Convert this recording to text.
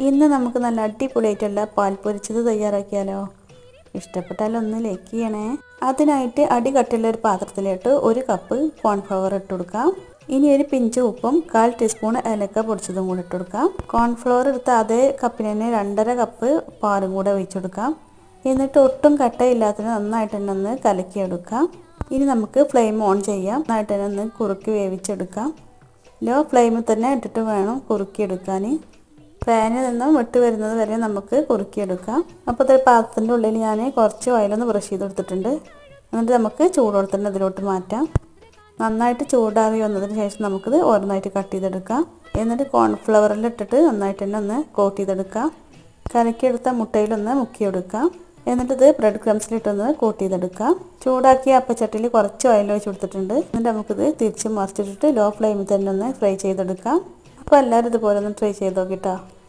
ഇന്ന് നമുക്ക് നല്ല അടിപൊളിയായിട്ടുള്ള പാൽ പൊരിച്ചത് തയ്യാറാക്കിയാലോ. ഇഷ്ടപ്പെട്ടാൽ ഒന്ന് ലൈക്ക് ചെയ്യണേ. അതിനായിട്ട് അടി കട്ടിയുള്ള ഒരു പാത്രത്തിലോട്ട് 1 കപ്പ് കോൺഫ്ലവർ ഇട്ട് കൊടുക്കാം. ഇനി ഒരു പിഞ്ച് ഉപ്പും 1/4 ടീസ്പൂൺ ഏലക്ക പൊടിച്ചതും കൂടി ഇട്ട് കൊടുക്കാം. കോൺഫ്ലവർ എടുത്ത അതേ കപ്പിന് തന്നെ 2.5 കപ്പ് പാലും കൂടെ ഒഴിച്ചു കൊടുക്കാം. എന്നിട്ട് ഒട്ടും കട്ടയില്ലാത്തതിന് നന്നായിട്ട് തന്നെ ഒന്ന് കലക്കിയെടുക്കാം. ഇനി നമുക്ക് ഫ്ലെയിം ഓൺ ചെയ്യാം. നന്നായിട്ട് തന്നെ ഒന്ന് കുറുക്കി വേവിച്ചെടുക്കാം. ലോ ഫ്ലെയിമിൽ തന്നെ ഇട്ടിട്ട് വേണം കുറുക്കിയെടുക്കാൻ. പാനിൽ നിന്നും വിട്ട് വരുന്നത് വരെ നമുക്ക് കുറുക്കിയെടുക്കാം. അപ്പോൾ ഈ പാത്രത്തിൻ്റെ ഉള്ളിൽ ഞാൻ കുറച്ച് ഓയിലൊന്ന് ബ്രഷ് ചെയ്ത് കൊടുത്തിട്ടുണ്ട്. എന്നിട്ട് നമുക്ക് ചൂടോടെ തന്നെ ഇതിലോട്ട് മാറ്റാം. നന്നായിട്ട് ചൂടാറി വന്നതിന് ശേഷം നമുക്കിത് ഓരോന്നായിട്ട് കട്ട് ചെയ്തെടുക്കാം. എന്നിട്ട് കോൺഫ്ലവറിൽ ഇട്ടിട്ട് നന്നായിട്ട് തന്നെ ഒന്ന് കോട്ട് ചെയ്തെടുക്കാം. കലക്കിയെടുത്ത മുട്ടയിലൊന്ന് മുക്കിയെടുക്കാം. എന്നിട്ടിത് ബ്രെഡ് ക്രംസിലിട്ടൊന്ന് കോട്ട് ചെയ്തെടുക്കാം. ചൂടാക്കിയ അപ്പച്ചട്ടിയിൽ കുറച്ച് ഓയിൽ ഒഴിച്ച് കൊടുത്തിട്ടുണ്ട്. എന്നിട്ട് നമുക്കിത് തിരിച്ച് മറിച്ചിട്ടിട്ട് ലോ ഫ്ലെയിമിൽ തന്നെ ഒന്ന് ഫ്രൈ ചെയ്തെടുക്കാം. അപ്പോൾ എല്ലാവരും ഇതുപോലെ ഒന്ന് ട്രൈ ചെയ്ത് നോക്കിട്ടോ.